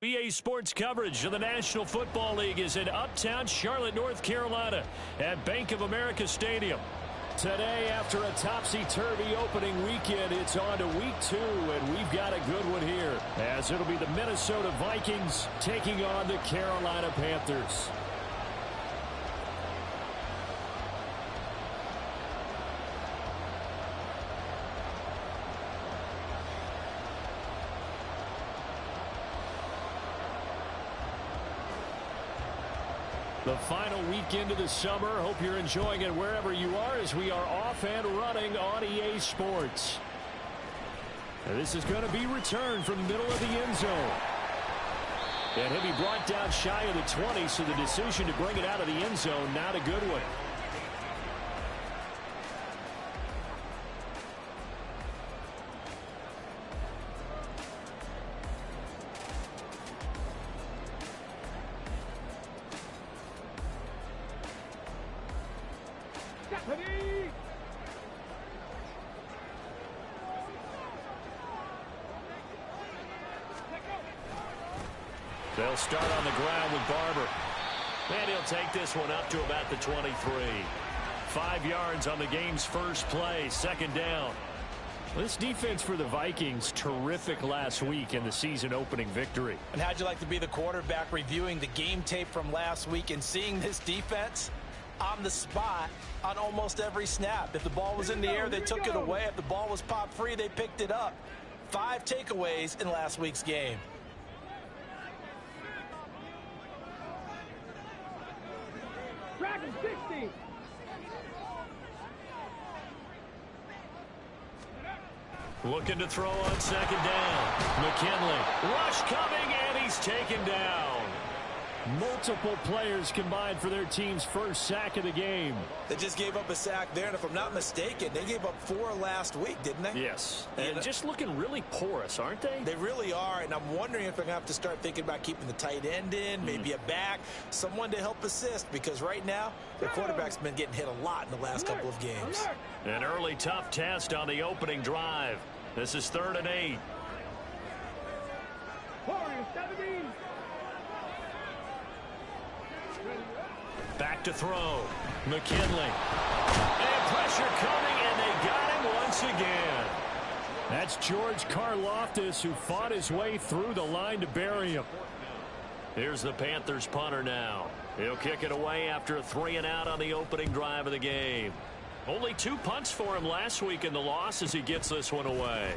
EA Sports coverage of the National Football League is in uptown Charlotte, North Carolina at Bank of America Stadium. Today, after a topsy-turvy opening weekend, it's on to week 2, and we've got a good one here, as it'll be the Minnesota Vikings taking on the Carolina Panthers. The final weekend of the summer. Hope you're enjoying it wherever you are as we are off and running on EA Sports. And this is going to be returned from the middle of the end zone. And he'll be brought down shy of the 20, so the decision to bring it out of the end zone, not a good one. They'll start on the ground with Barber. And he'll take this one up to about the 23. 5 yards on the game's first play, second down. This defense for the Vikings, terrific last week in the season-opening victory. And how'd you like to be the quarterback reviewing the game tape from last week and seeing this defense on the spot on almost every snap? If the ball was in the air, they took it away. If the ball was popped free, they picked it up. 5 takeaways in last week's game. Looking to throw on second down. McKinley. Rush coming, and he's taken down. Multiple players combined for their team's first sack of the game. They just gave up a sack there, and if I'm not mistaken, they gave up 4 last week, didn't they? Yes. And just looking really porous, aren't they? They really are, and I'm wondering if they're going to have to start thinking about keeping the tight end in, maybe a back, someone to help assist, because right now, their quarterback's been getting hit a lot in the last couple of games. An early tough test on the opening drive. This is 3rd and 8. Back to throw. McKinley. And pressure coming, and they got him once again. That's George Karlaftis, who fought his way through the line to bury him. Here's the Panthers punter now. He'll kick it away after a 3-and-out on the opening drive of the game. Only 2 punts for him last week in the loss as he gets this one away.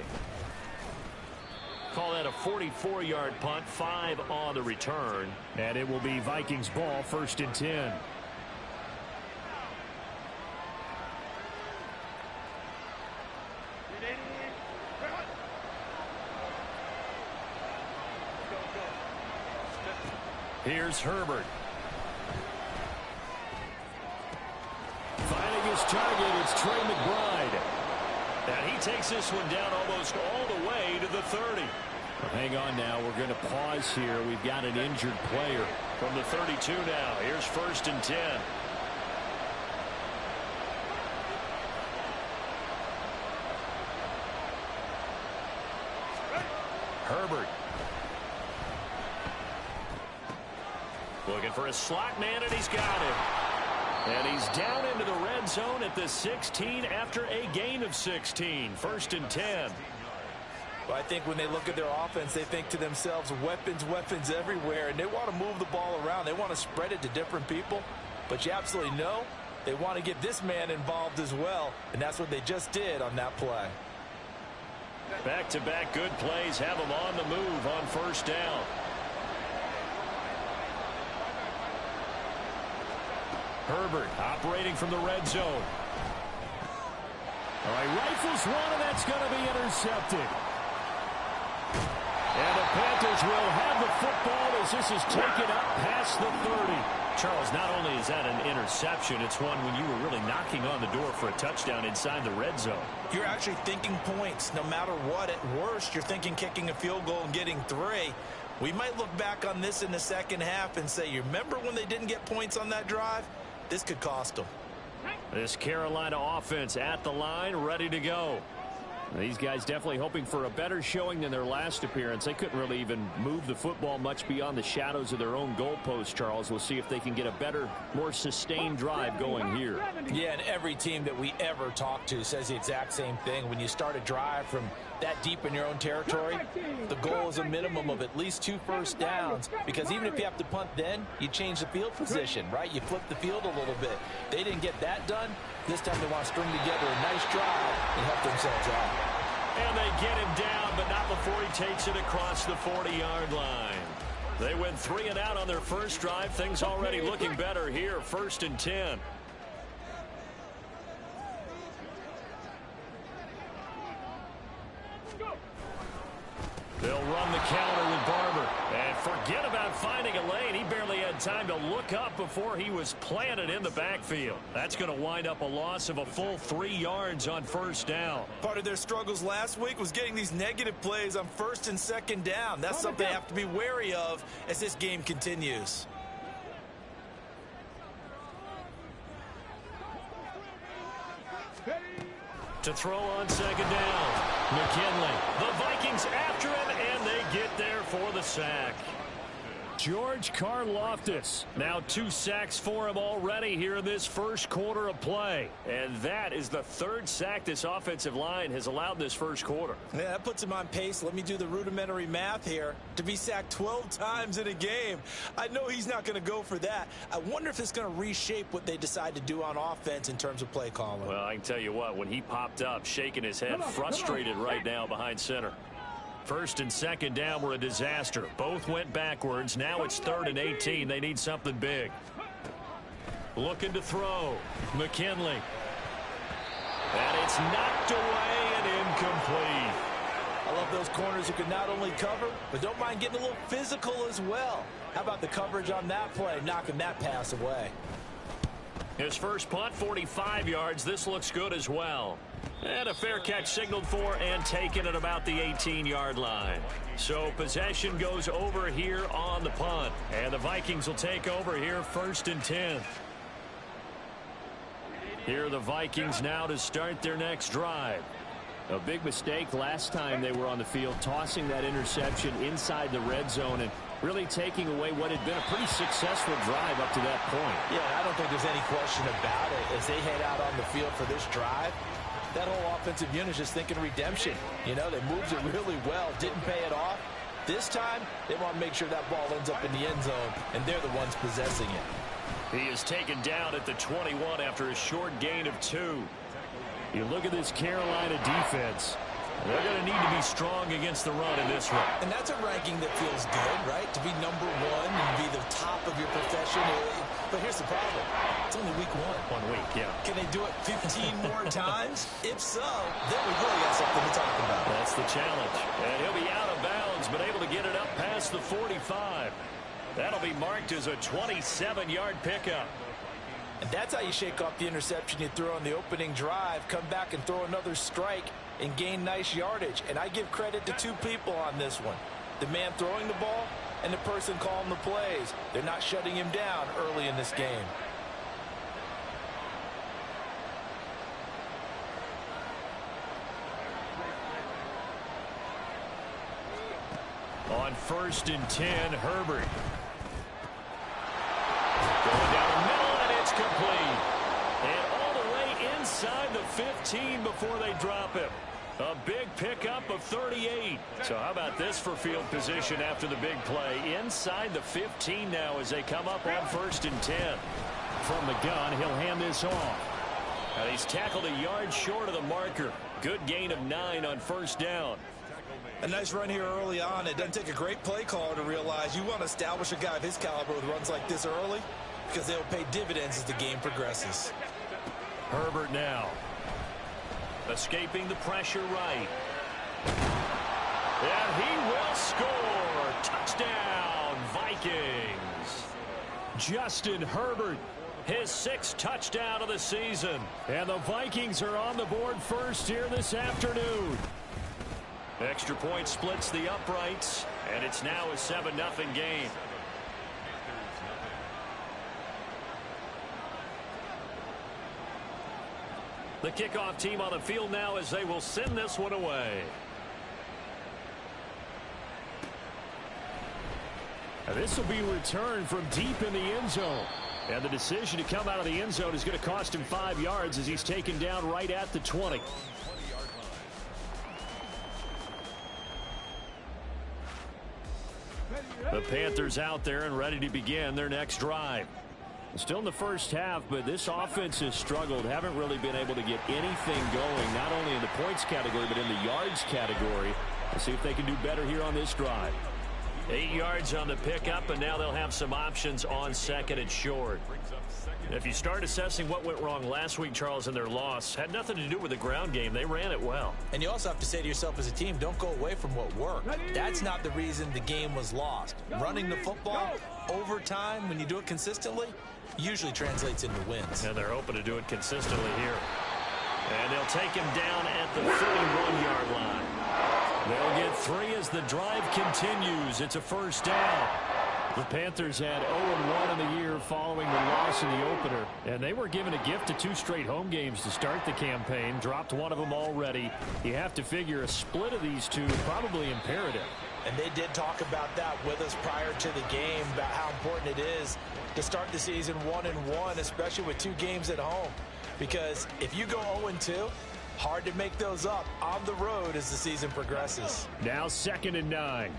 Call that a 44-yard punt, 5 on the return. And it will be Vikings ball, 1st and 10. Here's Herbert. Finding his target, it's Trey McBride. And he takes this one down almost all the way to the 30. Hang on now, we're going to pause here. We've got an injured player. From the 32 now, here's 1st and 10. Herbert. Looking for a slot man, and he's got him. And he's down into the red zone at the 16 after a gain of 16. 1st and 10. Well, I think when they look at their offense, they think to themselves, weapons, weapons everywhere, and they want to move the ball around. They want to spread it to different people, but you absolutely know they want to get this man involved as well, and that's what they just did on that play. Back-to-back good plays have them on the move on 1st down. Herbert operating from the red zone. All right, rifles one, and that's going to be intercepted. And the Panthers will have the football as this is taken up past the 30. Charles, not only is that an interception, it's one when you were really knocking on the door for a touchdown inside the red zone. You're actually thinking points no matter what. At worst, you're thinking kicking a field goal and getting 3. We might look back on this in the second half and say, you remember when they didn't get points on that drive? This could cost them. This Carolina offense at the line, ready to go. These guys definitely hoping for a better showing than their last appearance. They couldn't really even move the football much beyond the shadows of their own goalpost, Charles. We'll see if they can get a better, more sustained drive going here. Yeah, and every team that we ever talk to says the exact same thing. When you start a drive from that deep in your own territory, the goal is a minimum of at least 2 first downs, because even if you have to punt then, you change the field position, right? You flip the field a little bit. They didn't get that done. This time they want to string together a nice drive and help themselves out. And they get him down, but not before he takes it across the 40-yard line. They went 3 and out on their first drive. Things already looking better here. 1st and 10. They'll run the counter with Barber. And forget about finding a lane. He barely had time to look up before he was planted in the backfield. That's going to wind up a loss of a full 3 yards on 1st down. Part of their struggles last week was getting these negative plays on 1st and 2nd down. That's something they have to be wary of as this game continues. To throw on 2nd down. McKinley. The Vikings after him, and they get there for the sack. George Karlaftis. Now 2 sacks for him already here in this first quarter of play. And that is the 3rd sack this offensive line has allowed this first quarter. Yeah, that puts him on pace. Let me do the rudimentary math here. To be sacked 12 times in a game. I know he's not going to go for that. I wonder if it's going to reshape what they decide to do on offense in terms of play calling. Well, I can tell you what, when he popped up, shaking his head, frustrated right now behind center. 1st and 2nd down were a disaster. Both went backwards. Now it's 3rd and 18. They need something big. Looking to throw. McKinley. And it's knocked away and incomplete. I love those corners who can not only cover, but don't mind getting a little physical as well. How about the coverage on that play, knocking that pass away? His first punt, 45 yards. This looks good as well. And a fair catch signaled for and taken at about the 18-yard line. So possession goes over here on the punt. And the Vikings will take over here 1st and 10. Here are the Vikings now to start their next drive. A big mistake last time they were on the field, tossing that interception inside the red zone and really taking away what had been a pretty successful drive up to that point. Yeah, I don't think there's any question about it. As they head out on the field for this drive, that whole offensive unit is just thinking redemption. You know, they moved it really well, didn't pay it off. This time, they want to make sure that ball ends up in the end zone, and they're the ones possessing it. He is taken down at the 21 after a short gain of 2. You look at this Carolina defense. They're going to need to be strong against the run in this one. And that's a ranking that feels good, right? To be #1 and be the top of your profession. But here's the problem. It's only week 1. 1 week, yeah. Can they do it 15 more times? If so, then we really got something to talk about. That's the challenge. And he'll be out of bounds, but able to get it up past the 45. That'll be marked as a 27-yard pickup. And that's how you shake off the interception you threw on the opening drive, come back and throw another strike and gain nice yardage. And I give credit to 2 people on this one. The man throwing the ball and the person calling the plays. They're not shutting him down early in this game. On 1st and 10, Herbert. Going down the middle, and it's complete. And all the way inside the 15 before they drop him. A big pickup of 38. So how about this for field position after the big play? Inside the 15 now as they come up on 1st and 10. From the gun, he'll hand this off. And he's tackled a yard short of the marker. Good gain of 9 on 1st down. A nice run here early on. It doesn't take a great play caller to realize you want to establish a guy of his caliber with runs like this early, because they'll pay dividends as the game progresses. Herbert now. Escaping the pressure right. And he will score. Touchdown, Vikings. Justin Herbert, his 6th touchdown of the season. And the Vikings are on the board first here this afternoon. Extra point splits the uprights, and it's now a 7-0 game. The kickoff team on the field now as they will send this one away. And this will be returned from deep in the end zone. And the decision to come out of the end zone is going to cost him 5 yards as he's taken down right at the 20. The Panthers out there and ready to begin their next drive. Still in the first half, but this offense has struggled. Haven't really been able to get anything going, not only in the points category, but in the yards category. Let's see if they can do better here on this drive. 8 yards on the pickup, and now they'll have some options on second and short. If you start assessing what went wrong last week, Charles, in their loss, had nothing to do with the ground game. They ran it well. And you also have to say to yourself as a team, don't go away from what worked. That's not the reason the game was lost. Running the football over time, when you do it consistently, usually translates into wins. And they're hoping to do it consistently here. And they'll take him down at the 31-yard line. They'll get 3 as the drive continues. It's a first down. The Panthers had 0-1 in the year following the loss in the opener. And they were given a gift of 2 straight home games to start the campaign. Dropped one of them already. You have to figure a split of these two probably imperative. And they did talk about that with us prior to the game, about how important it is to start the season 1-1, especially with 2 games at home. Because if you go 0-2, hard to make those up on the road as the season progresses. Now 2nd and 9.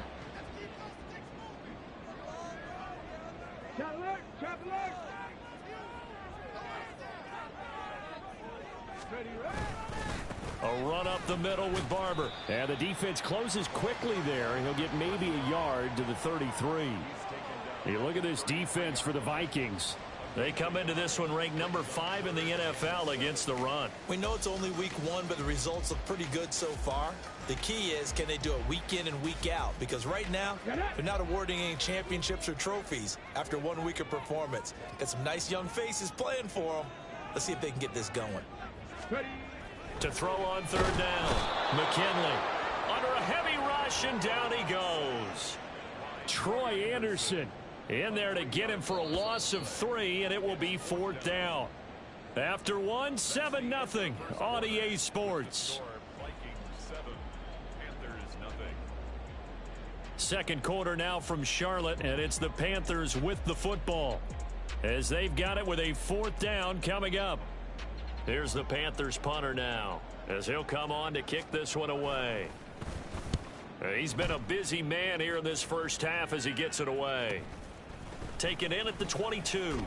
A run up the middle with Barber. And the defense closes quickly there. He'll get maybe a yard to the 33. You look at this defense for the Vikings. They come into this one ranked number 5 in the NFL against the run. We know it's only week 1, but the results look pretty good so far. The key is, can they do it week in and week out? Because right now, they're not awarding any championships or trophies after 1 week of performance. Got some nice young faces playing for them. Let's see if they can get this going. To throw on 3rd down. McKinley under a heavy rush, and down he goes. Troy Anderson in there to get him for a loss of 3, and it will be 4th down. After 1, 7-0 on EA Sports. Second quarter now from Charlotte, and it's the Panthers with the football as they've got it with a 4th down coming up. Here's the Panthers punter now as he'll come on to kick this one away. He's been a busy man here in this first half as he gets it away. Taken in at the 22.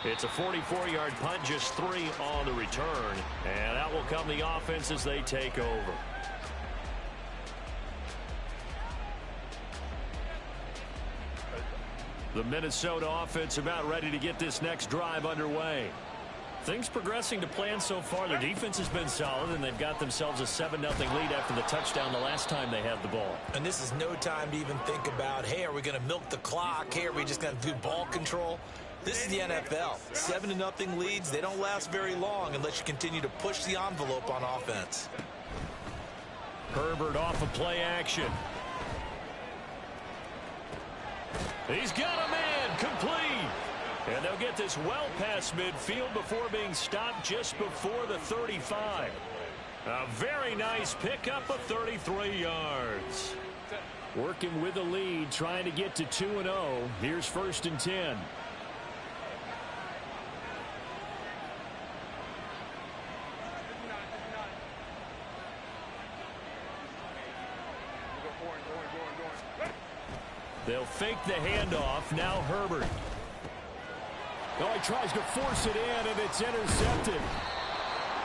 It's a 44-yard punt, just 3 on the return. And out will come the offense as they take over. The Minnesota offense about ready to get this next drive underway. Things progressing to plan so far. Their defense has been solid, and they've got themselves a 7-0 lead after the touchdown the last time they had the ball. And this is no time to even think about, hey, are we going to milk the clock? Hey, are we just going to do ball control? This is the NFL. 7-0 leads, they don't last very long unless you continue to push the envelope on offense. Herbert off of play action. He's got a man complete. And they'll get this well past midfield before being stopped just before the 35. A very nice pickup of 33 yards. Working with the lead, trying to get to 2-0. Here's 1st and 10. They'll fake the handoff. Now Herbert. Oh, he tries to force it in, and it's intercepted.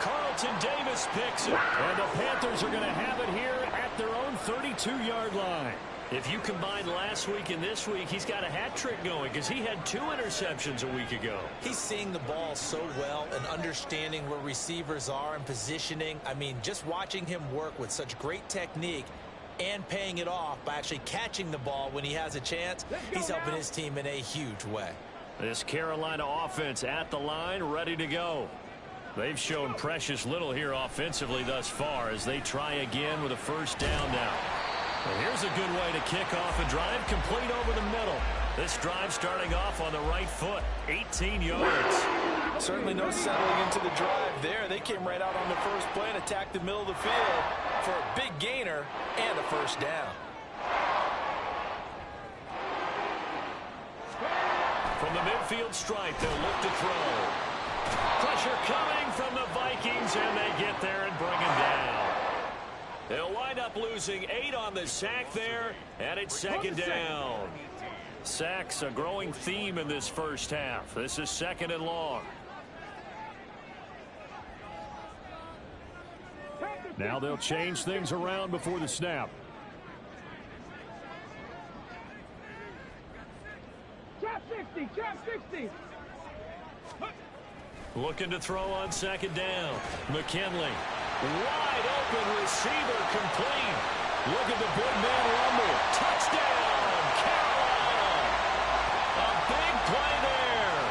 Carlton Davis picks it. And the Panthers are going to have it here at their own 32-yard line. If you combine last week and this week, he's got a hat trick going because he had 2 interceptions a week ago. He's seeing the ball so well and understanding where receivers are and positioning. I mean, just watching him work with such great technique and paying it off by actually catching the ball when he has a chance, he's helping his team in a huge way. This Carolina offense at the line, ready to go. They've shown precious little here offensively thus far as they try again with a 1st down now. And here's a good way to kick off a drive, complete over the middle. This drive starting off on the right foot, 18 yards. Certainly no settling into the drive there. They came right out on the first play and attacked the middle of the field for a big gainer and a first down. From the midfield stripe, they'll look to throw. Pressure coming from the Vikings, and they get there and bring him down. They'll wind up losing 8 on the sack there, and it's second down. Sacks a growing theme in this first half. This is second and long. Now they'll change things around before the snap. Trap 60, trap 60. Looking to throw on second down. McKinley. Wide open receiver complete. Look at the big man rumble. Touchdown, Carolina. A big play there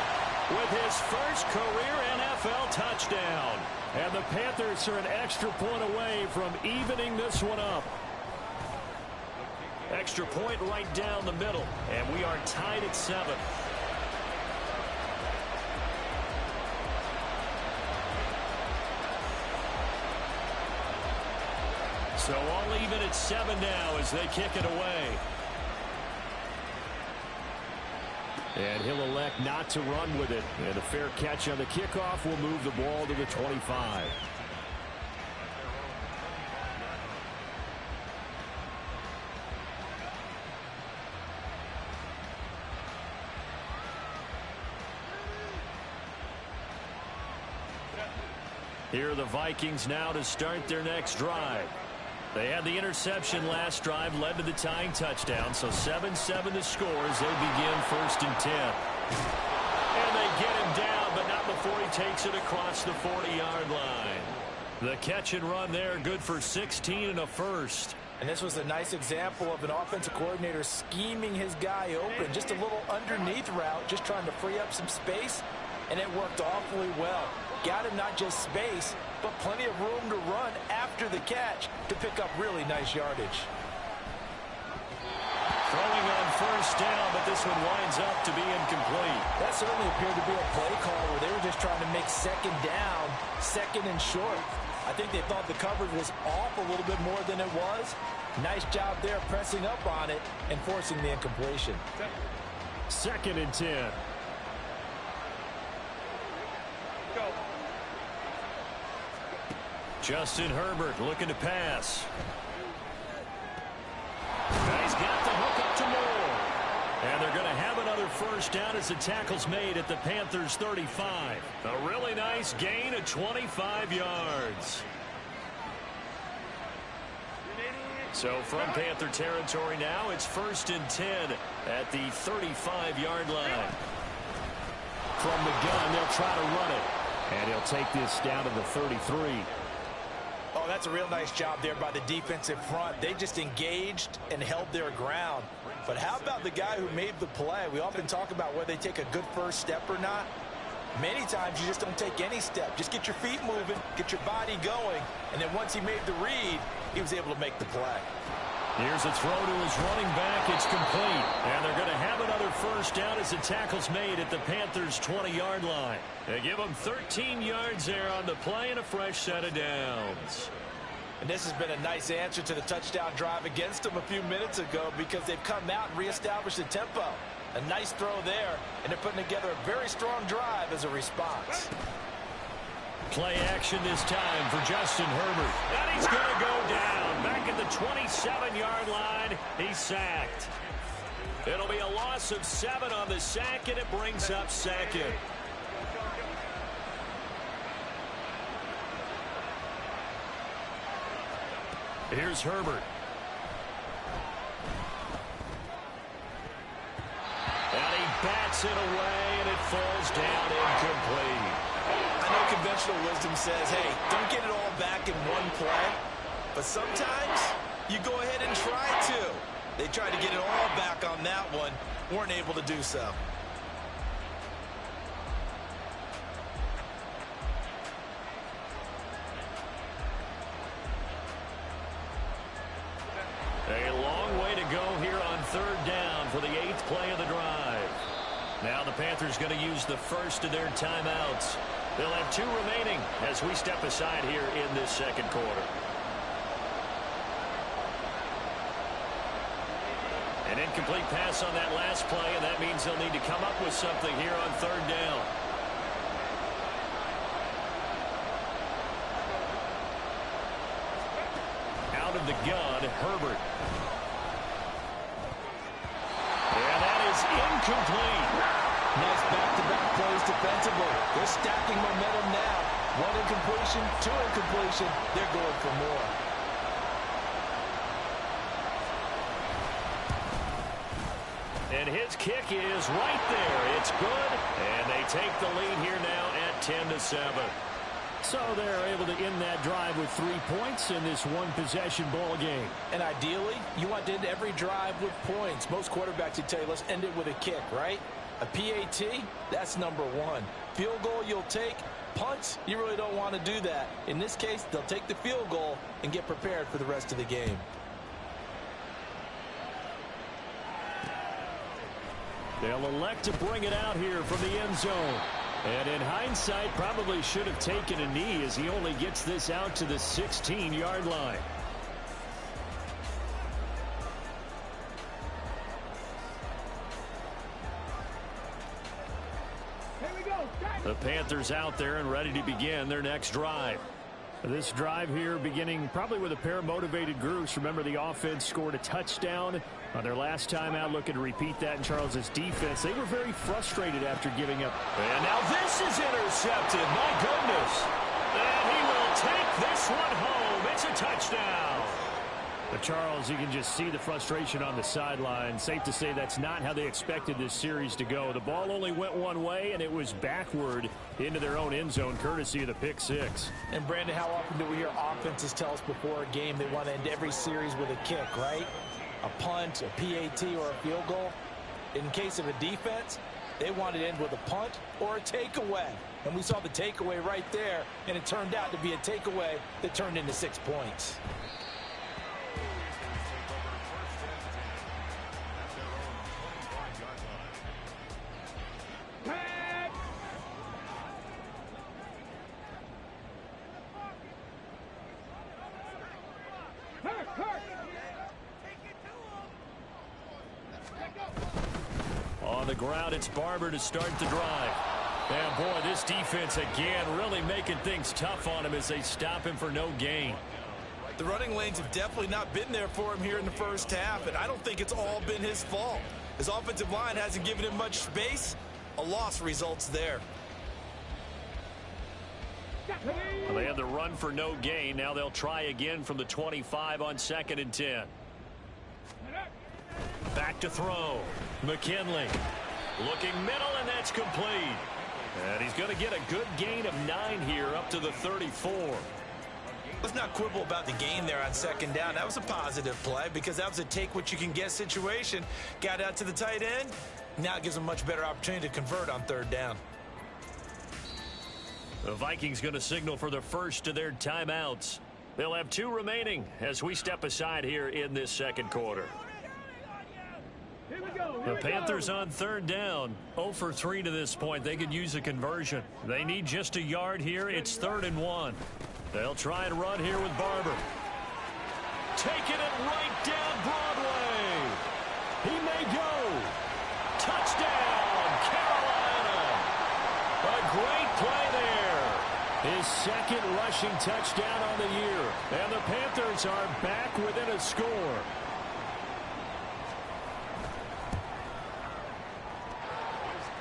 with his first career NFL touchdown. And the Panthers are an extra point away from evening this one up. Extra point right down the middle. And we are tied at 7. So all even at 7 now as they kick it away. And he'll elect not to run with it. And a fair catch on the kickoff will move the ball to the 25. Here are the Vikings now to start their next drive. They had the interception last drive, led to the tying touchdown, so 7-7 the score as they begin first and 10. And they get him down, but not before he takes it across the 40-yard line. The catch and run there, good for 16 and a first. And this was a nice example of an offensive coordinator scheming his guy open. Just a little underneath route, just trying to free up some space, and it worked awfully well. Got him not just space, but plenty of room to run after the catch to pick up really nice yardage. Throwing on first down, but this one winds up to be incomplete. That certainly appeared to be a play call where they were just trying to make second down, second and short. I think they thought the coverage was off a little bit more than it was. Nice job there pressing up on it and forcing the incompletion. Second and 10. Go. Justin Herbert looking to pass. And he's got the hook up to Moore. And they're going to have another first down as the tackle's made at the Panthers' 35. A really nice gain of 25 yards. So from Panther territory now, it's first and 10 at the 35-yard line. From the gun, they'll try to run it. And he'll take this down to the 33. Oh, that's a real nice job there by the defensive front. They just engaged and held their ground. But how about the guy who made the play? We often talk about whether they take a good first step or not. Many times you just don't take any step. Just get your feet moving, get your body going, and then once he made the read, he was able to make the play. Here's a throw to his running back. It's complete. And they're going to have another first down as the tackle's made at the Panthers' 20-yard line. They give them 13 yards there on the play and a fresh set of downs. And this has been a nice answer to the touchdown drive against them a few minutes ago because they've come out and reestablished the tempo. A nice throw there, and they're putting together a very strong drive as a response. Play action this time for Justin Herbert. And he's going to go down. Back at the 27-yard line, he's sacked. It'll be a loss of 7 on the sack, and it brings up second. Here's Herbert. And he bats it away, and it falls down incomplete. I know conventional wisdom says, hey, don't get it all back in one play. But sometimes you go ahead and try to. They tried to get it all back on that one. Weren't able to do so. A long way to go here on third down for the 8th play of the drive. Now the Panthers going to use the first of their timeouts. They'll have 2 remaining as we step aside here in this second quarter. An incomplete pass on that last play, and that means they'll need to come up with something here on third down. Out of the gun, Herbert. And that is incomplete. Nice back-to-back plays defensively. They're stacking momentum now. 1 incompletion, 2 incompletion. They're going for more. And his kick is right there. It's good. And they take the lead here now at 10-7. So they're able to end that drive with 3 points in this one-possession ball game. And ideally, you want to end every drive with points. Most quarterbacks would tell you, let's end it with a kick, right? A PAT, that's number 1. Field goal you'll take. Punts, you really don't want to do that. In this case, they'll take the field goal and get prepared for the rest of the game. They'll elect to bring it out here from the end zone. And in hindsight, probably should have taken a knee as he only gets this out to the 16-yard line. Here we go. The Panthers out there and ready to begin their next drive. This drive here beginning probably with a pair of motivated groups. Remember, the offense scored a touchdown on their last time out, looking to repeat that in Charles's defense. They were very frustrated after giving up. And now this is intercepted. My goodness. And he will take this one home. It's a touchdown. But Charles, you can just see the frustration on the sideline. Safe to say that's not how they expected this series to go. The ball only went one way, and it was backward into their own end zone, courtesy of the pick six. And, Brandon, how often do we hear offenses tell us before a game they want to end every series with a kick, right? A punt, a PAT, or a field goal. In case of a defense, they wanted to end with a punt or a takeaway. And we saw the takeaway right there, and it turned out to be a takeaway that turned into 6 points. On the ground, it's Barber to start the drive. And, boy, this defense again really making things tough on him as they stop him for no gain. The running lanes have definitely not been there for him here in the first half, and I don't think it's all been his fault. His offensive line hasn't given him much space. A loss results there. Well, they had the run for no gain. Now they'll try again from the 25 on 2nd and 10. Back to throw. McKinley looking middle, and that's complete. And he's going to get a good gain of 9 here up to the 34. Let's not quibble about the gain there on 2nd down. That was a positive play because that was a take-what-you-can-get situation. Got out to the tight end. Now it gives them a much better opportunity to convert on 3rd down. The Vikings going to signal for the first of their timeouts. They'll have 2 remaining as we step aside here in this second quarter. The Panthers on 3rd down, 0 for 3 to this point. They could use a conversion. They need just a yard here. It's 3rd and 1. They'll try and run here with Barber. Taking it right down Broadway. He may go. Touchdown, Carolina. A great play there. His 2nd rushing touchdown on the year. And the Panthers are back within a score.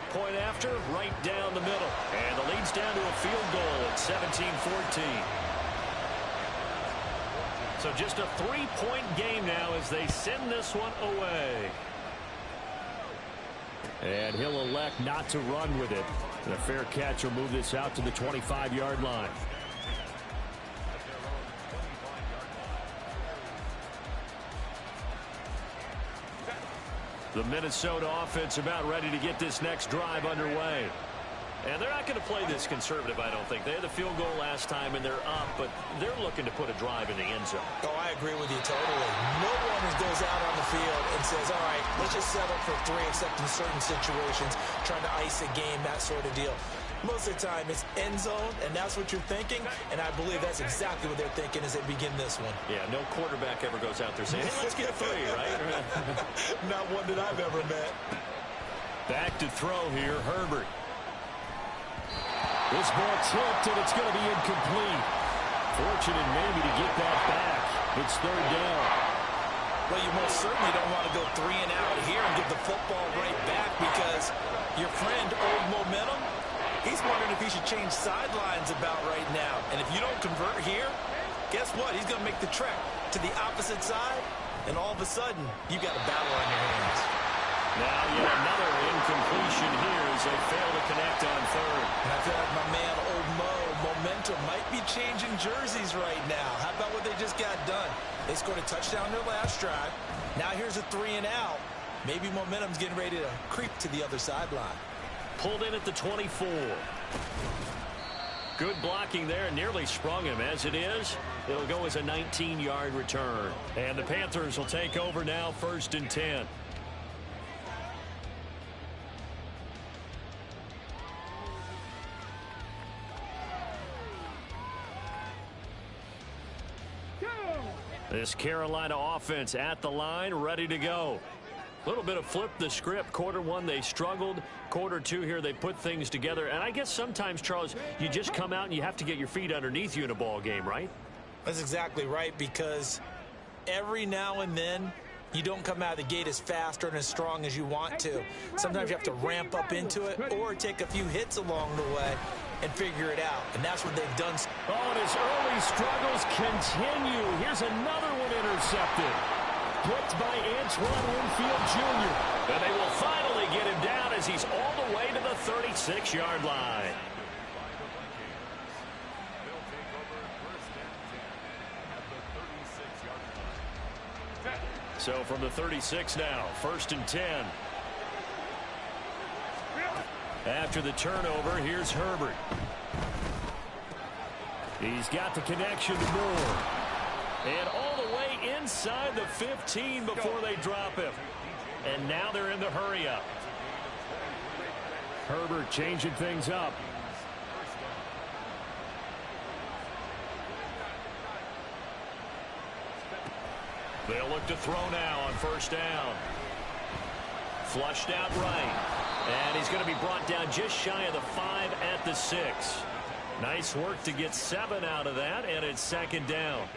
Point after, right down the middle. And the lead's down to a field goal at 17-14. So just a 3-point game now as they send this one away. And he'll elect not to run with it. And a fair catch will move this out to the 25-yard line. The Minnesota offense about ready to get this next drive underway. And they're not going to play this conservative, I don't think. They had the field goal last time, and they're up, but they're looking to put a drive in the end zone. Oh, I agree with you totally. No one goes out on the field and says, all right, let's just settle for 3, except in certain situations, trying to ice a game, that sort of deal. Most of the time, it's end zone, and that's what you're thinking, and I believe that's exactly what they're thinking as they begin this one. Yeah, no quarterback ever goes out there saying, hey, let's get 3, right? Not one that I've ever met. Back to throw here, Herbert. This ball tipped, and it's going to be incomplete. Fortunate maybe to get that back. It's 3rd down. Well, you most certainly don't want to go 3 and out here and give the football right back because your friend, Old Momentum, he's wondering if he should change sidelines about right now. And if you don't convert here, guess what? He's going to make the trek to the opposite side, and all of a sudden, you've got a battle on your hands. Now yet another incompletion here as they fail to connect on 3rd. And I feel like my man, Old Momentum, might be changing jerseys right now. How about what they just got done? They scored a touchdown their last drive. Now here's a 3 and out. Maybe Momentum's getting ready to creep to the other sideline. Pulled in at the 24. Good blocking there, nearly sprung him. As it is, it'll go as a 19-yard return. And the Panthers will take over now, 1st and 10. This Carolina offense at the line, ready to go. A little bit of flip the script. Quarter 1, they struggled. Quarter 2 here, they put things together. And I guess sometimes, Charles, you just come out and you have to get your feet underneath you in a ball game, right? That's exactly right, because every now and then, you don't come out of the gate as fast or as strong as you want to. Sometimes you have to ramp up into it or take a few hits along the way and figure it out. And that's what they've done. Oh, and his early struggles continue. Here's another one intercepted. Picked by Antoine Winfield Jr. And they will finally get him down as he's all the way to the 36-yard line. So from the 36 now, 1st and 10. After the turnover, here's Herbert. He's got the connection to Moore. And all the way inside the 15 before they drop him. And now they're in the hurry-up. Herbert changing things up. They'll look to throw now on 1st down. Flushed out right. And he's going to be brought down just shy of the 5 at the 6. Nice work to get 7 out of that, and it's 2nd down.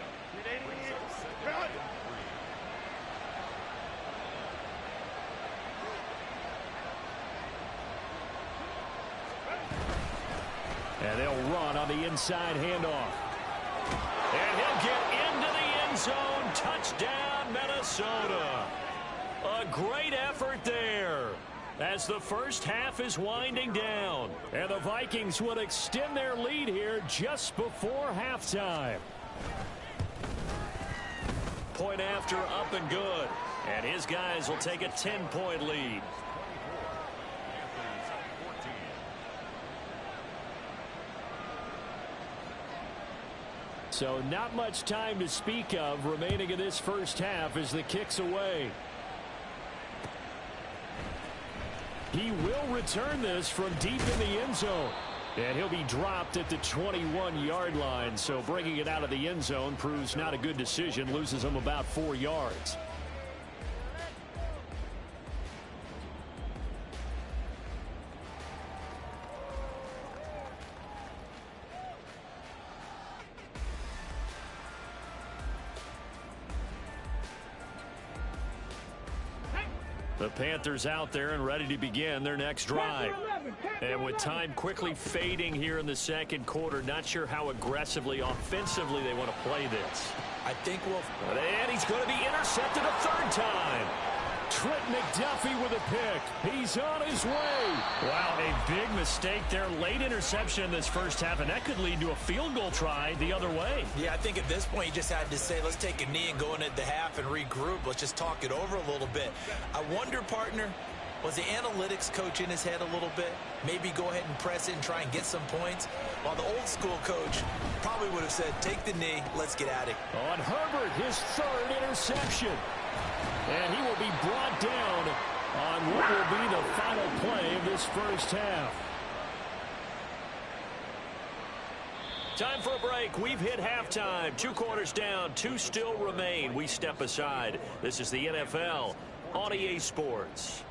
And they'll run on the inside handoff. And he'll get into the end zone. Touchdown, Minnesota. A great effort there as the first half is winding down. And the Vikings would extend their lead here just before halftime. Point after, up and good. And his guys will take a 10-point lead. So not much time to speak of remaining in this first half as the kick's away. He will return this from deep in the end zone. And he'll be dropped at the 21-yard line. So bringing it out of the end zone proves not a good decision. Loses him about 4 yards. The Panthers out there and ready to begin their next drive. And with time quickly fading here in the second quarter, not sure how aggressively, offensively they want to play this. I think we'll... And he's going to be intercepted a 3rd time. Trent McDuffie with a pick. He's on his way. Wow, a big mistake there. Late interception in this first half, and that could lead to a field goal try the other way. Yeah, I think at this point you just had to say, let's take a knee and go in at the half and regroup. Let's just talk it over a little bit. I wonder, partner, Was the analytics coach in his head a little bit? Maybe go ahead and press it and try and get some points? While the old school coach probably would have said, take the knee, let's get at it. On Herbert, his third interception. And he will be brought down on what will be the final play of this first half. Time for a break. We've hit halftime. 2 quarters down, 2 still remain. We step aside. This is the NFL on EA Sports.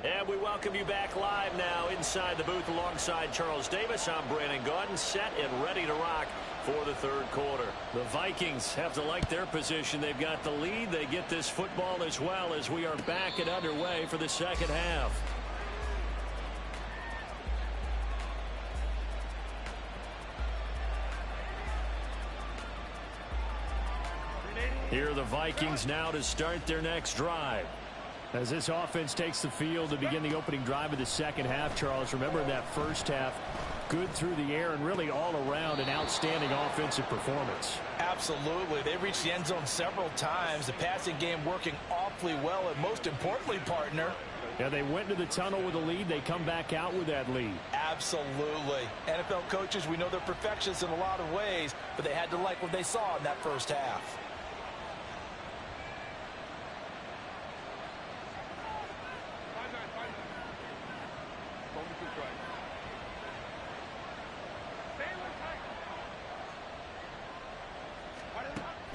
And we welcome you back live now inside the booth alongside Charles Davis. I'm Brandon Gaudin, set and ready to rock for the third quarter. The Vikings have to like their position. They've got the lead. They get this football as well as we are back and underway for the second half. Here are the Vikings now to start their next drive. As this offense takes the field to begin the opening drive of the second half, Charles, remember that first half, good through the air and really all around an outstanding offensive performance. Absolutely. They reached the end zone several times. The passing game working awfully well, and most importantly, partner. Yeah, they went to the tunnel with a lead. They come back out with that lead. Absolutely. NFL coaches, we know they're perfectionists in a lot of ways, but they had to like what they saw in that first half.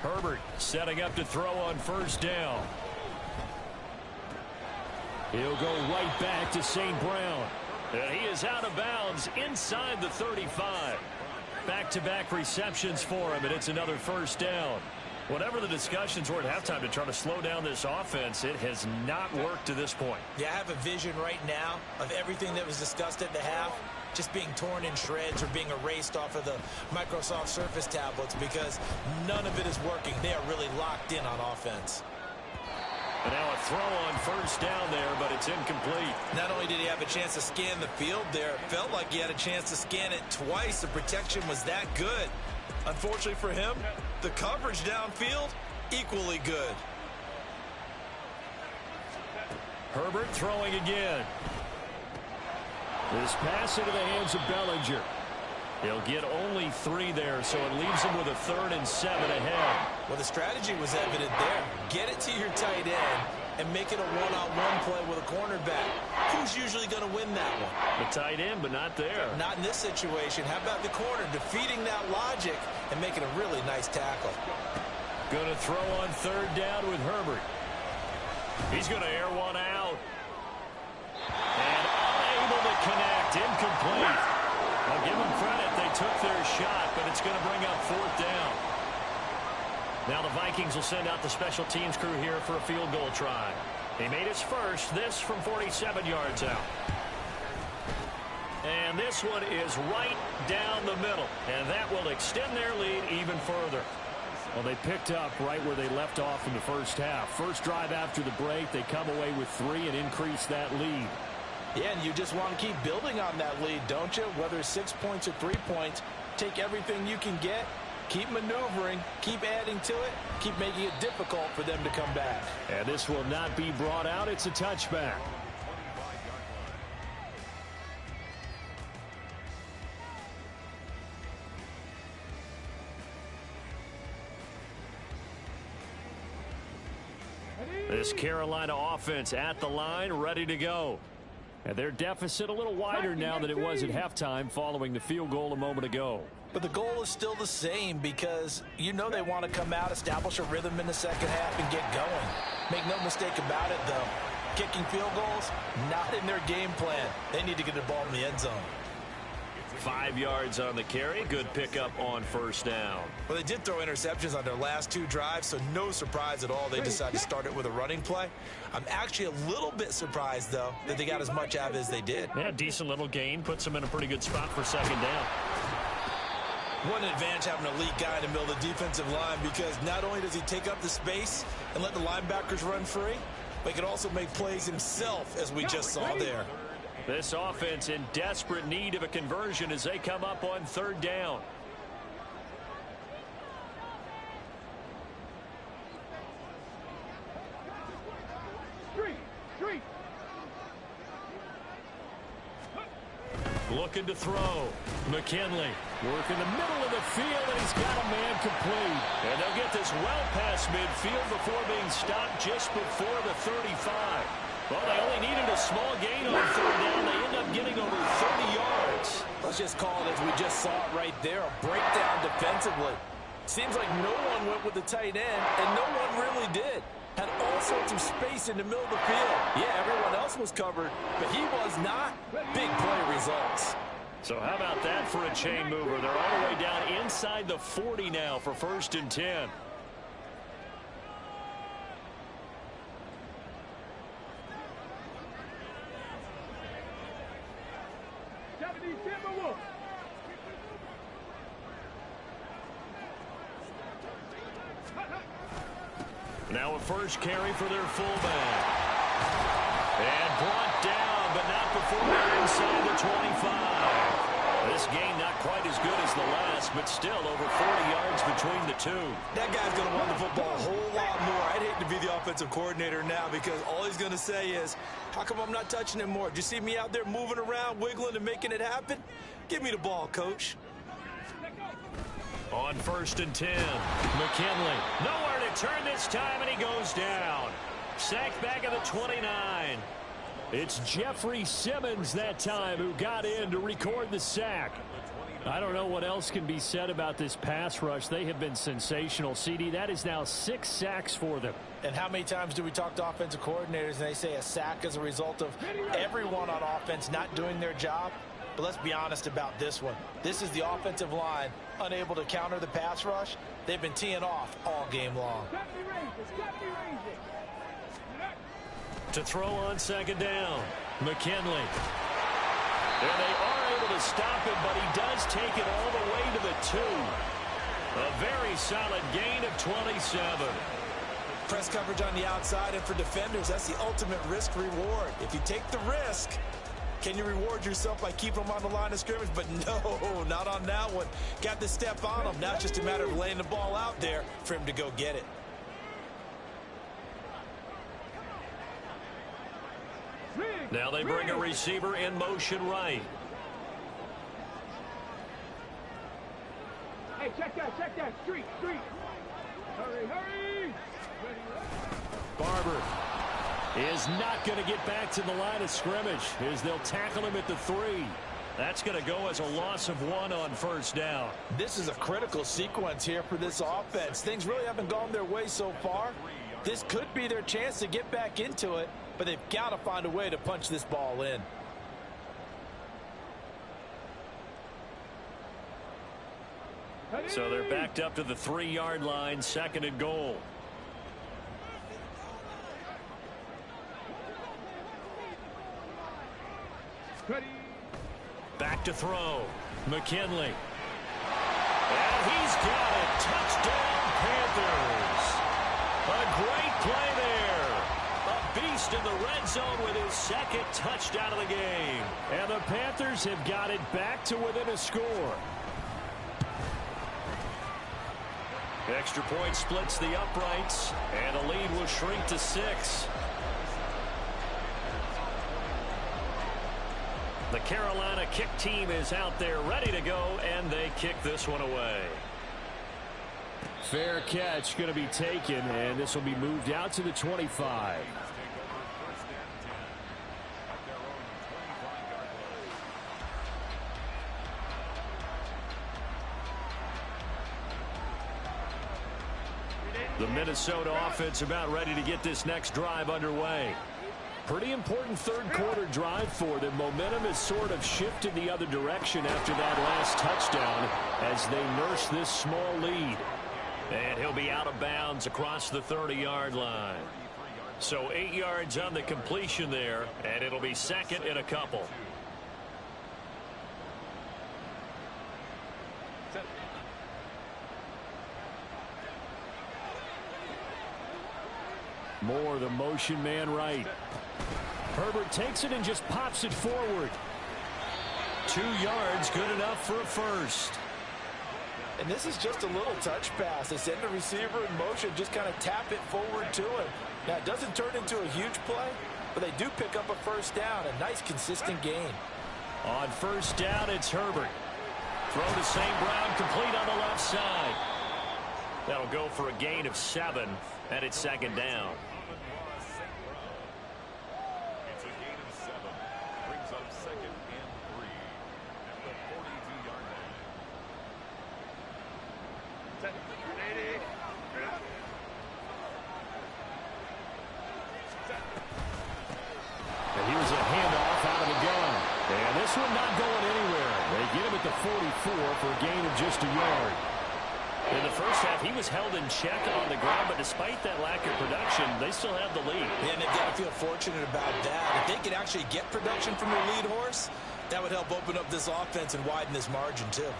Herbert setting up to throw on first down. He'll go right back to St. Brown. And he is out of bounds inside the 35. Back-to-back receptions for him, and it's another first down. Whatever the discussions were at halftime to try to slow down this offense, it has not worked to this point. Yeah, I have a vision right now of everything that was discussed at the half just being torn in shreds or being erased off of the Microsoft Surface tablets because none of it is working. They are really locked in on offense. And now a throw on first down there, but it's incomplete. Not only did he have a chance to scan the field there, it felt like he had a chance to scan it twice. The protection was that good. Unfortunately for him, the coverage downfield, equally good. Herbert throwing again. This pass into the hands of Bellinger. He'll get only 3 there, so it leaves him with a 3rd and 7 ahead. Well, the strategy was evident there. Get it to your tight end and make it a one-on-one play with a cornerback. Who's usually going to win that one? The tight end, but not there. Not in this situation. How about the corner defeating that logic and making a really nice tackle? Going to throw on third down with Herbert. He's going to air one out. And unable to connect. Incomplete. I'll give them credit. They took their shot, but it's going to bring up 4th down. Now the Vikings will send out the special teams crew here for a field goal try. He made his first, this from 47 yards out. And this one is right down the middle, and that will extend their lead even further. Well, they picked up right where they left off in the first half. First drive after the break, they come away with 3 and increase that lead. Yeah, and you just want to keep building on that lead, don't you? Whether it's 6 points or 3 points, take everything you can get, keep maneuvering, keep adding to it, keep making it difficult for them to come back. And this will not be brought out. It's a touchback. This Carolina offense at the line, ready to go. And their deficit a little wider now than it was at halftime following the field goal a moment ago. But the goal is still the same because you know they want to come out, establish a rhythm in the second half, and get going. Make no mistake about it, though. Kicking field goals, not in their game plan. They need to get the ball in the end zone. 5 yards on the carry. Good pickup on first down. Well, they did throw interceptions on their last 2 drives, so no surprise at all they decided to start it with a running play. I'm actually a little bit surprised, though, that they got as much out of it as they did. Yeah, decent little gain. Puts them in a pretty good spot for second down. What an advantage having an elite guy in the middle of the defensive line, because not only does he take up the space and let the linebackers run free, but he can also make plays himself, as we just saw there. This offense in desperate need of a conversion as they come up on third down. Looking to throw. McKinley working the middle of the field, and he's got a man complete. And they'll get this well past midfield before being stopped just before the 35. Well, they only needed a small gain on third down. They end up getting over 30 yards. Let's just call it as we just saw it right there, a breakdown defensively. Seems like no one went with the tight end, and no one really did. Had all sorts of space in the middle of the field. Yeah, everyone else was covered, but he was not. Big play results. So how about that for a chain mover? They're all the way down inside the 40 now for 1st and 10. Now a first carry for their fullback. And brought down, but not before they're inside the 25. This game not quite as good as the last, but still over 40 yards between the two. That guy's going to want the football a whole lot more. I'd hate to be the offensive coordinator now because all he's going to say is, how come I'm not touching it more? Did you see me out there moving around, wiggling, and making it happen? Give me the ball, coach. On 1st and 10, McKinley. Nowhere to turn this time, and he goes down. Sacked back at the 29. It's Jeffrey Simmons that time who got in to record the sack. I don't know what else can be said about this pass rush. They have been sensational. CD, that is now 6 sacks for them. And how many times do we talk to offensive coordinators and they say a sack is a result of everyone on offense not doing their job? But let's be honest about this one. This is the offensive line unable to counter the pass rush. They've been teeing off all game long. To throw on 2nd down, McKinley. And they are able to stop him, but he does take it all the way to the 2. A very solid gain of 27. Press coverage on the outside, and for defenders, that's the ultimate risk-reward. If you take the risk, can you reward yourself by keeping them on the line of scrimmage? But no, not on that one. Got the step on him. Now it's just a matter of laying the ball out there for him to go get it. Now they bring a receiver in motion right. Hey, check that. Street. Hurry. Barber is not going to get back to the line of scrimmage as they'll tackle him at the 3. That's going to go as a loss of 1 on 1st down. This is a critical sequence here for this offense. Things really haven't gone their way so far. This could be their chance to get back into it, but they've got to find a way to punch this ball in. So they're backed up to the 3-yard line, 2nd and goal. Back to throw. McKinley. And he's got it. Touchdown, Panthers. A great play there. A beast in the red zone with his 2nd touchdown of the game. And the Panthers have got it back to within a score. Extra point splits the uprights, and the lead will shrink to 6. The Carolina kick team is out there ready to go, and they kick this one away. Fair catch going to be taken, and this will be moved out to the 25. The Minnesota offense about ready to get this next drive underway. Pretty important 3rd quarter drive for them. Momentum has sort of shifted the other direction after that last touchdown as they nurse this small lead. And he'll be out of bounds across the 30-yard line. So 8 yards on the completion there, and it'll be 2nd and a couple. Moore, the motion man right. Herbert takes it and just pops it forward. 2 yards, good enough for a first. And this is just a little touch pass. They send the receiver in motion, just kind of tap it forward to him. Now, it doesn't turn into a huge play, but they do pick up a first down. A nice, consistent gain. On first down, it's Herbert. Throw to St. Brown, complete on the left side. That'll go for a gain of 7, and it's second down. It's a gain of 7. Brings up second and 3 at the 42-yard line. And here's a handoff out of the gun. And this one not going anywhere. They get him at the 44 for a gain of just a yard. In the first half, he was held in check on the ground, but despite that lack of production, they still have the lead. Yeah, and they've got to feel fortunate about that. If they could actually get production from their lead horse, that would help open up this offense and widen this margin, too.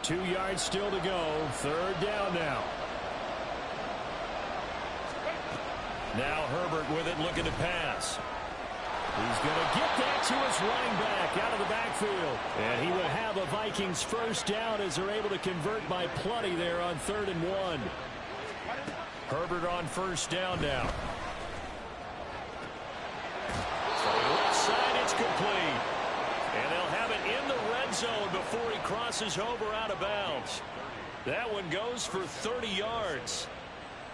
Two yards still to go. Third down now. Now Herbert with it, looking to pass. He's going to get that to his running back out of the backfield. And he will have a Vikings first down as they're able to convert by plenty there on 3rd and 1. Herbert on first down now. From the left side, it's complete. And they'll have it in the red zone before he crosses over out of bounds. That one goes for 30 yards.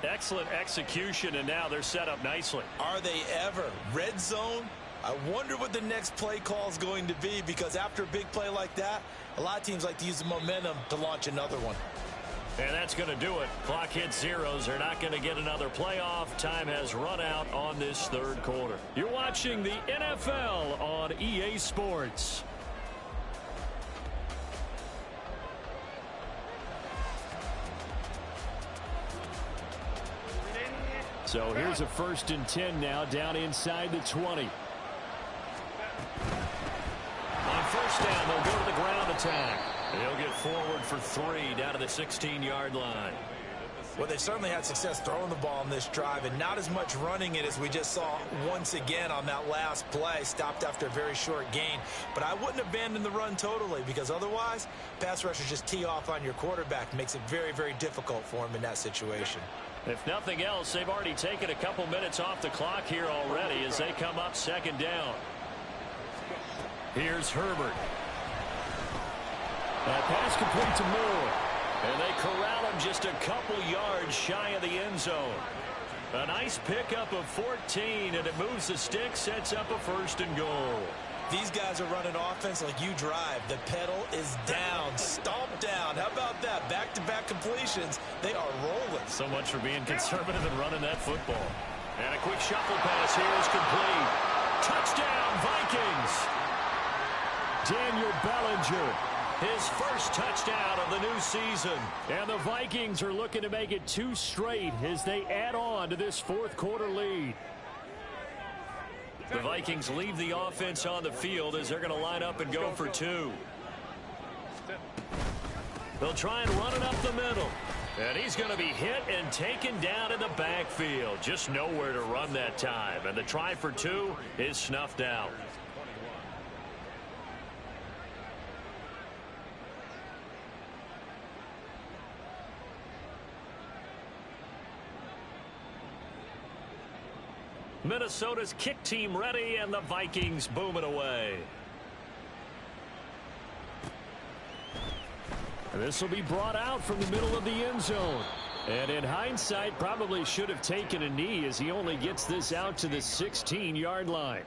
Excellent execution, and now they're set up nicely. Are they ever? Red zone? I wonder what the next play call is going to be, because after a big play like that, a lot of teams like to use the momentum to launch another one. And that's going to do it. Clock hits zeros. They're not going to get another playoff. Time has run out on this third quarter. You're watching the NFL on EA Sports. So here's a 1st and 10 now, down inside the 20. On first down, they'll go to the ground attack. They'll get forward for 3 down to the 16-yard line. Well, they certainly had success throwing the ball on this drive, and not as much running it as we just saw once again on that last play. Stopped after a very short gain. But I wouldn't abandon the run totally, because otherwise, pass rushers just tee off on your quarterback. Makes it very, very difficult for him in that situation. If nothing else, they've already taken a couple minutes off the clock here already as they come up 2nd down. Here's Herbert. That pass complete to Moore. And they corral him just a couple yards shy of the end zone. A nice pickup of 14, and it moves the stick, sets up a 1st and goal. These guys are running offense like you drive. The pedal is down, stomped down. How about that? Back-to-back completions. They are rolling. So much for being conservative and running that football. And a quick shuffle pass here is complete. Touchdown, Vikings! Daniel Bellinger, his first touchdown of the new season. And the Vikings are looking to make it 2 straight as they add on to this 4th quarter lead. The Vikings leave the offense on the field as they're going to line up and go for 2. They'll try and run it up the middle. And he's going to be hit and taken down in the backfield. Just nowhere to run that time. And the try for 2 is snuffed out. Minnesota's kick team ready, and the Vikings boom it away. This will be brought out from the middle of the end zone. And in hindsight, probably should have taken a knee as he only gets this out to the 16-yard line.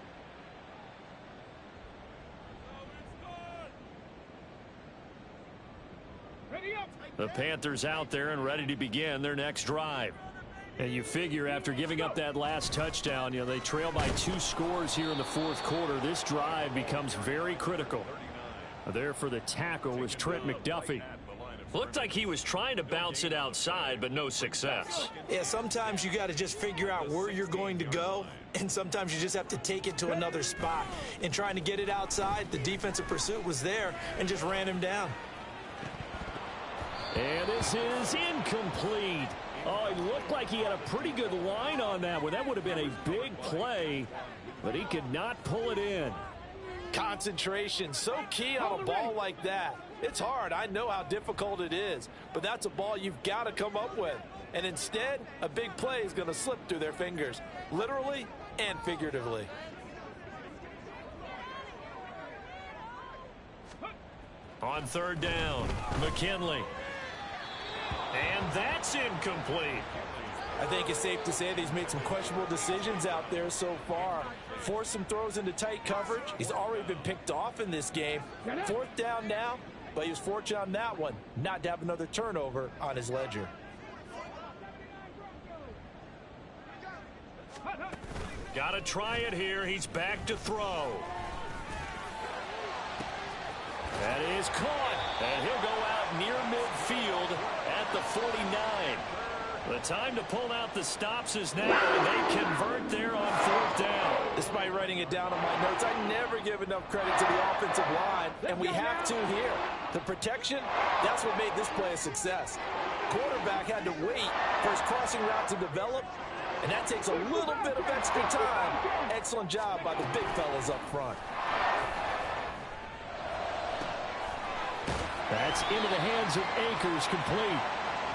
The Panthers out there and ready to begin their next drive. And you figure after giving up that last touchdown, you know, they trail by 2 scores here in the 4th quarter. This drive becomes very critical. There for the tackle was Trent McDuffie. Looked like he was trying to bounce it outside, but no success. Yeah, sometimes you got to just figure out where you're going to go, and sometimes you just have to take it to another spot. In trying to get it outside, the defensive pursuit was there and just ran him down. And this is incomplete. Oh, it looked like he had a pretty good line on that one. That would have been a big play, but he could not pull it in. Concentration, so key on a ball like that. It's hard. I know how difficult it is, but that's a ball you've got to come up with. And instead, a big play is going to slip through their fingers, literally and figuratively. On third down, McKinley. And that's incomplete. I think it's safe to say that he's made some questionable decisions out there so far. Forced some throws into tight coverage. He's already been picked off in this game. Fourth down now, but he was fortunate on that one not to have another turnover on his ledger. Got to try it here. He's back to throw. That is caught, and he'll go out near midfield at the 49. The time to pull out the stops is now, and they convert there on fourth down. Despite writing it down on my notes, I never give enough credit to the offensive line, and we have to here. The protection, that's what made this play a success. Quarterback had to wait for his crossing route to develop, and that takes a little bit of extra time. Excellent job by the big fellas up front. That's into the hands of Akers, complete.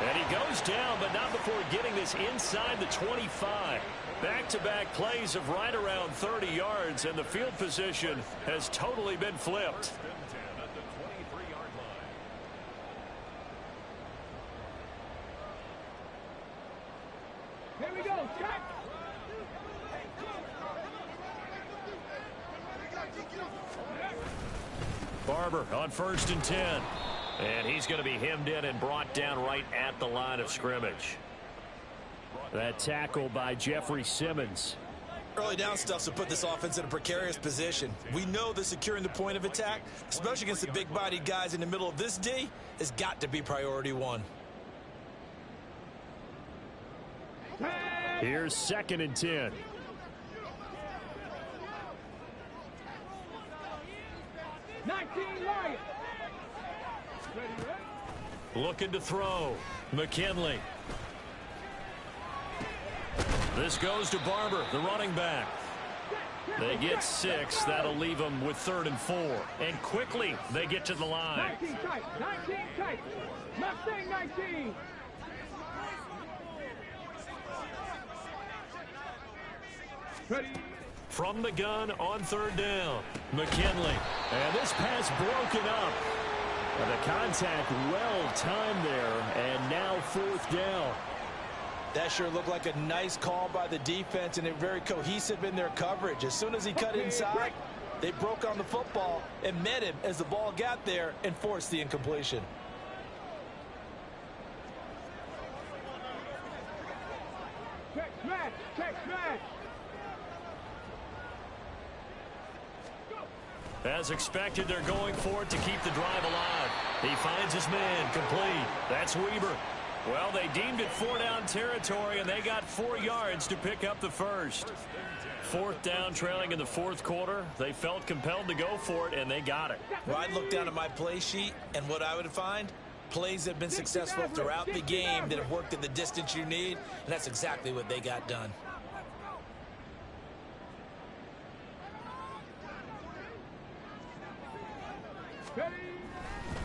And he goes down, but not before getting this inside the 25. Back-to-back plays of right around 30 yards, and the field position has totally been flipped. Here we go, check. Barber on 1st and 10. And he's going to be hemmed in and brought down right at the line of scrimmage. That tackle by Jeffrey Simmons. Early down stuff to put this offense in a precarious position. We know that securing the point of attack, especially against the big-bodied guys in the middle of this D, has got to be priority one. Here's 2nd and 10. Looking to throw. McKinley. This goes to Barber, the running back. They get 6. That'll leave them with 3rd and 4. And quickly, they get to the line. 19 tight. 19 tight. Mustang 19. Ready. From the gun on 3rd down. McKinley. And this pass broken up. And the contact well timed there. And now 4th down. That sure looked like a nice call by the defense, and it very cohesive in their coverage. As soon as he cut inside, they broke on the football and met him as the ball got there and forced the incompletion. Check smash. Check smash. As expected, they're going for it to keep the drive alive. He finds his man, complete. That's Weber. Well, they deemed it 4-down territory, and they got 4 yards to pick up the first. 4th down, trailing in the 4th quarter. They felt compelled to go for it, and they got it. Well, I'd look down at my play sheet, and what I would find, plays that have been successful throughout the game that have worked at the distance you need, and that's exactly what they got done.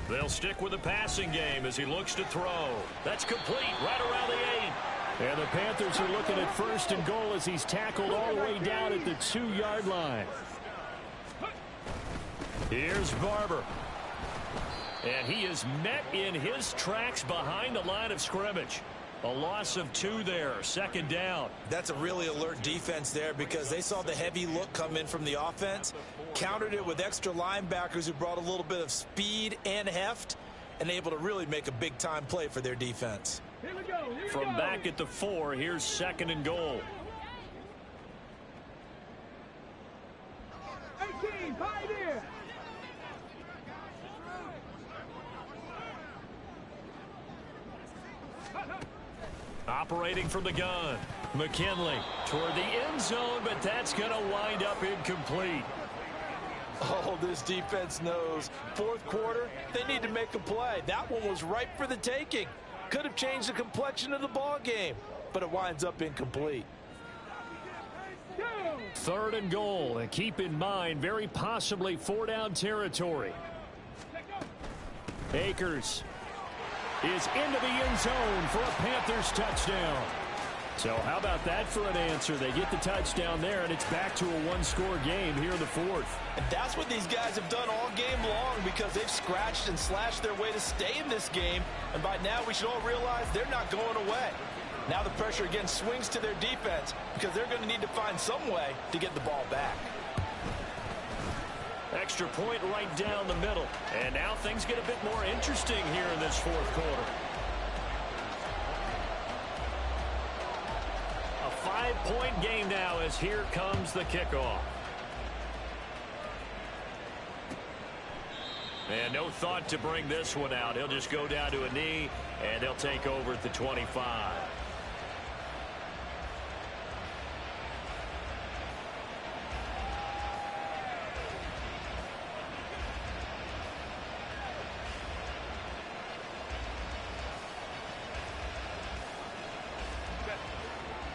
They'll stick with the passing game as he looks to throw. That's complete right around the 8. And the Panthers are looking at 1st and goal as he's tackled all the way down at the 2-yard line. Here's Barber. And he is met in his tracks behind the line of scrimmage. A loss of 2 there, 2nd down. That's a really alert defense there because they saw the heavy look come in from the offense, countered it with extra linebackers who brought a little bit of speed and heft, and able to really make a big-time play for their defense. Here we go. Here we From go. back at the 4, here's 2nd and goal. 18, pioneer. Operating from the gun. McKinley toward the end zone, but that's going to wind up incomplete. Oh, this defense knows. 4th quarter, they need to make a play. That one was ripe for the taking. Could have changed the complexion of the ball game, but it winds up incomplete. Go. 3rd and goal, and keep in mind, very possibly 4-down territory. Akers is into the end zone for a Panthers touchdown. So how about that for an answer? They get the touchdown there, and it's back to a one-score game here in the 4th. And that's what these guys have done all game long, because they've scratched and slashed their way to stay in this game. And by now, we should all realize they're not going away. Now the pressure again swings to their defense, because they're going to need to find some way to get the ball back. Extra point right down the middle. And now things get a bit more interesting here in this 4th quarter. A 5-point game now as here comes the kickoff. And no thought to bring this one out. He'll just go down to a knee, and they'll take over at the 25.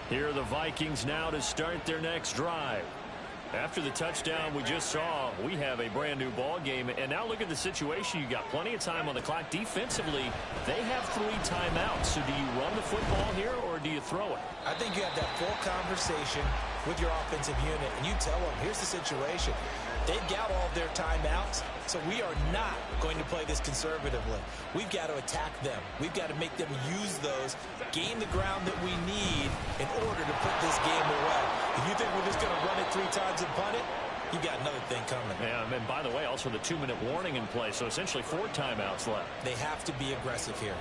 Here are the Vikings now to start their next drive. After the touchdown we just saw, we have a brand new ball game. And now look at the situation. You got plenty of time on the clock. Defensively, they have 3 timeouts. So do you run the football here, or do you throw it? I think you have that full conversation with your offensive unit, and you tell them, here's the situation. They've got all of their timeouts, so we are not going to play this conservatively. We've got to attack them. We've got to make them use those, gain the ground that we need in order to put this game away. If you think we're just going to run it 3 times and punt it, you got another thing coming. Yeah, and by the way, also the 2-minute warning in play, so essentially 4 timeouts left. They have to be aggressive here.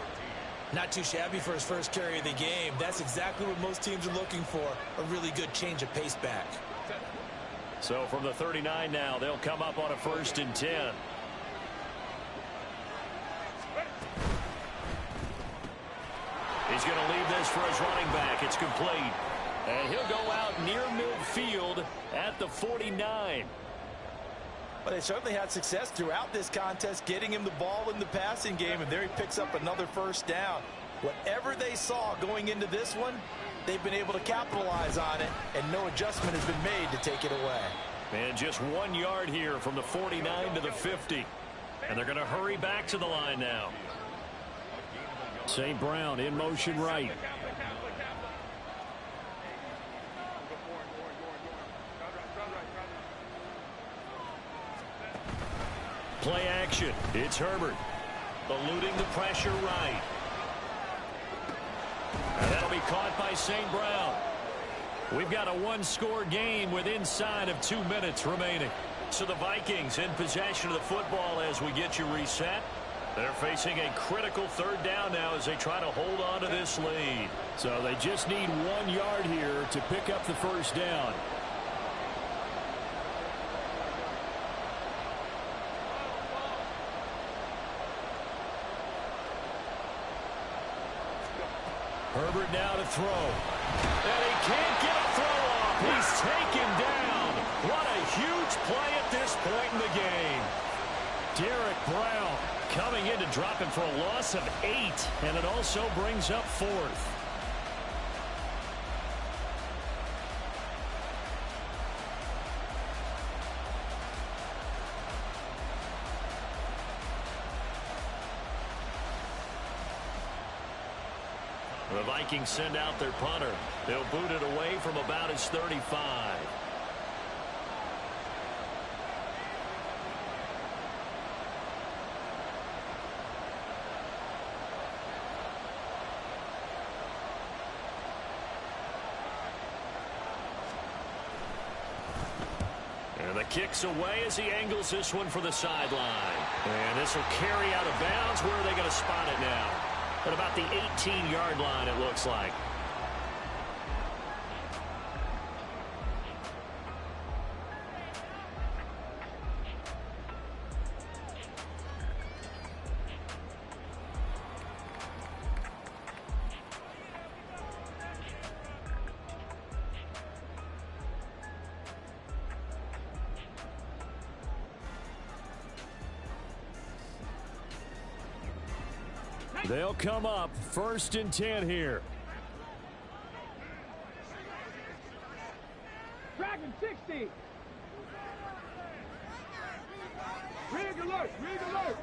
Not too shabby for his first carry of the game. That's exactly what most teams are looking for, a really good change of pace back. So from the 39 now, they'll come up on a 1st and 10. He's going to leave this for his running back. It's complete. And he'll go out near midfield at the 49. But they certainly had success throughout this contest, getting him the ball in the passing game, and there he picks up another 1st down. Whatever they saw going into this one, they've been able to capitalize on it, and no adjustment has been made to take it away. And just 1 yard here from the 49 to the 50. And they're going to hurry back to the line now. St. Brown in motion right. Play action. It's Herbert. Eluding the pressure right. And that'll be caught by St. Brown. We've got a 1-score game with inside of 2 minutes remaining. So the Vikings in possession of the football as we get you reset. They're facing a critical 3rd down now as they try to hold on to this lead. So they just need 1 yard here to pick up the 1st down. Herbert now to throw. And he can't get a throw off. He's taken down. What a huge play at this point in the game. Derek Brown coming in to drop him for a loss of 8. And it also brings up 4th. The Vikings send out their punter. They'll boot it away from about his 35. And the kick's away as he angles this one for the sideline. And this will carry out of bounds. Where are they going to spot it now? At about the 18-yard line, it looks like. They'll come up 1st and 10 here. Dragon 6 Rig alert! Rig alert!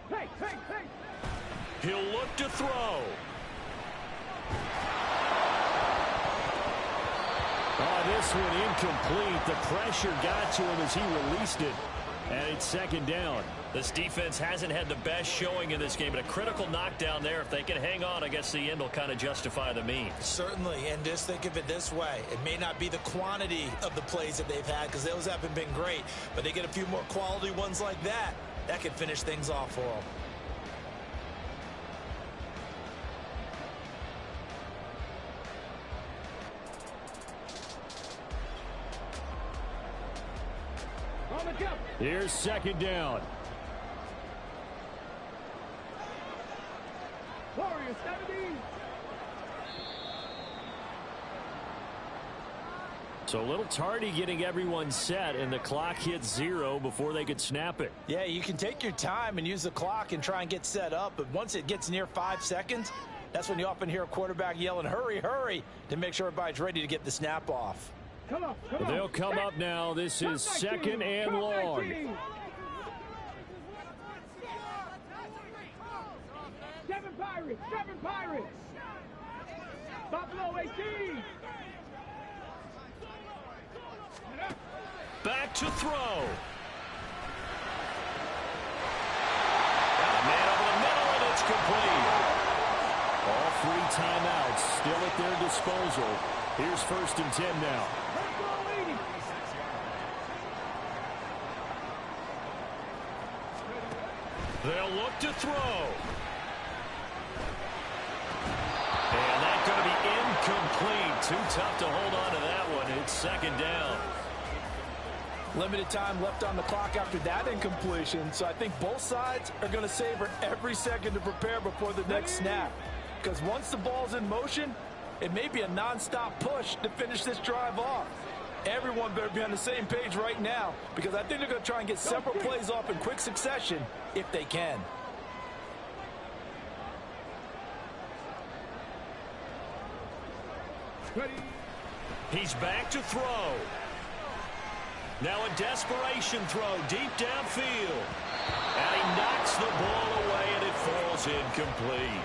Hey, hey, hey! He'll look to throw. Oh, this one incomplete. The pressure got to him as he released it. And it's second down. This defense hasn't had the best showing in this game, but a critical knockdown there. If they can hang on, I guess the end will kind of justify the means. Certainly, and just think of it this way. It may not be the quantity of the plays that they've had because those haven't been great, but they get a few more quality ones like that. That could finish things off for them. On the jump! Here's second down. Warriors 17! So a little tardy getting everyone set, and the clock hits 0 before they could snap it. Yeah, you can take your time and use the clock and try and get set up, but once it gets near 5 seconds, that's when you often hear a quarterback yelling, hurry, hurry, to make sure everybody's ready to get the snap off. Come on, come on! They'll come up now. This is second and long. 7 Pirates! 7 Pirates! Buffalo 18! Back to throw. Got a man over the middle, and it's complete. All 3 timeouts still at their disposal. Here's first and 10 now. They'll look to throw. And that's going to be incomplete. Too tough to hold on to that one. It's second down. Limited time left on the clock after that incompletion, so I think both sides are going to savor every second to prepare before the next snap. Because once the ball's in motion, it may be a non-stop push to finish this drive off. Everyone better be on the same page right now, because I think they're going to try and get several plays off in quick succession if they can. He's back to throw. Now a desperation throw deep downfield. And he knocks the ball away, and it falls incomplete.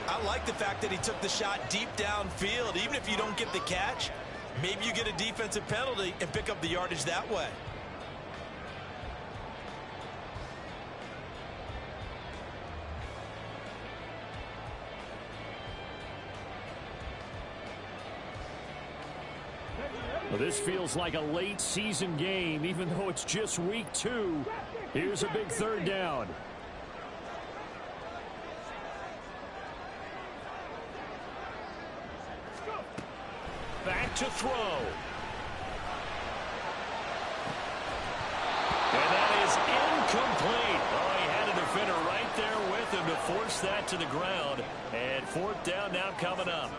I like the fact that he took the shot deep downfield. Even if you don't get the catch, maybe you get a defensive penalty and pick up the yardage that way. Well, this feels like a late season game, even though it's just week 2. Here's a big third down. Back to throw. And that is incomplete. Oh, he had a defender right there with him to force that to the ground. And fourth down now coming up.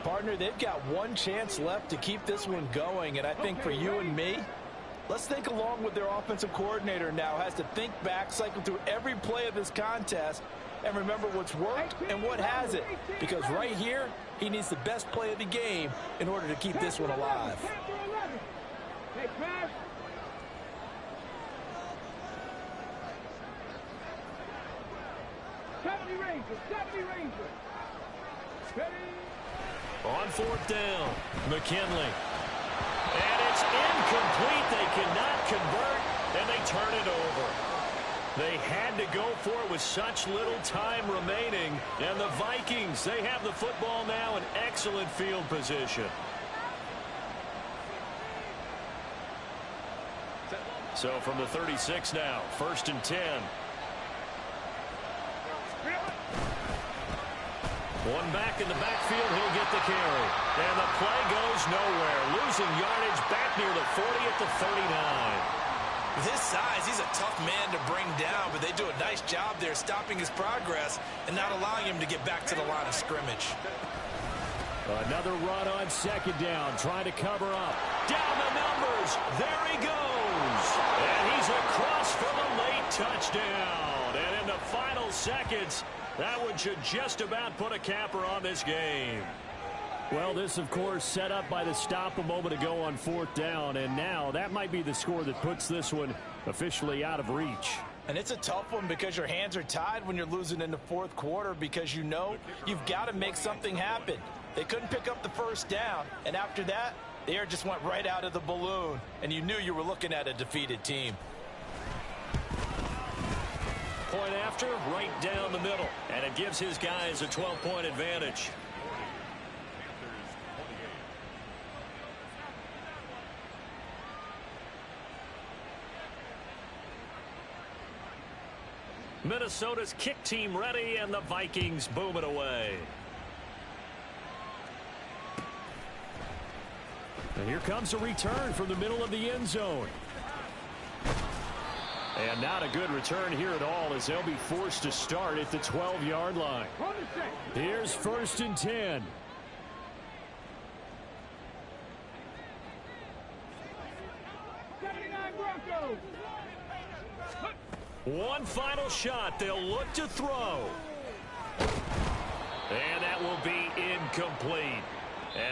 Partner, they've got one chance left to keep this one going, and I think for you and me, let's think along with their offensive coordinator now. Has to think back, cycle through every play of this contest, and remember what's worked and what hasn't. Because right here, he needs the best play of the game in order to keep this one alive. Hey, pass. 70 Rangers, 70 Rangers. Ready? On fourth down, McKinley. And it's incomplete. They cannot convert, and they turn it over. They had to go for it with such little time remaining. And the Vikings, they have the football now in excellent field position. So from the 36 now, first and 10. One back in the backfield, he'll get the carry. And the play goes nowhere. Losing yardage back near the 40 at the 39. With his size, he's a tough man to bring down, but they do a nice job there stopping his progress and not allowing him to get back to the line of scrimmage. Another run on second down, trying to cover up. Down the numbers. There he goes. And he's across for the late touchdown. And in the final seconds, that one should just about put a capper on this game. Well, this, of course, set up by the stop a moment ago on 4th down, and now that might be the score that puts this one officially out of reach. And it's a tough one because your hands are tied when you're losing in the 4th quarter because you know you've got to make something happen. They couldn't pick up the first down, and after that, the air just went right out of the balloon, and you knew you were looking at a defeated team. Point after, right down the middle, and it gives his guys a 12-point advantage. Minnesota's kick team ready, and the Vikings boom it away. And here comes a return from the middle of the end zone. And not a good return here at all, as they'll be forced to start at the 12-yard line. Here's 1st and 10. One final shot. They'll look to throw. And that will be incomplete,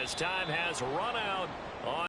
as time has run out on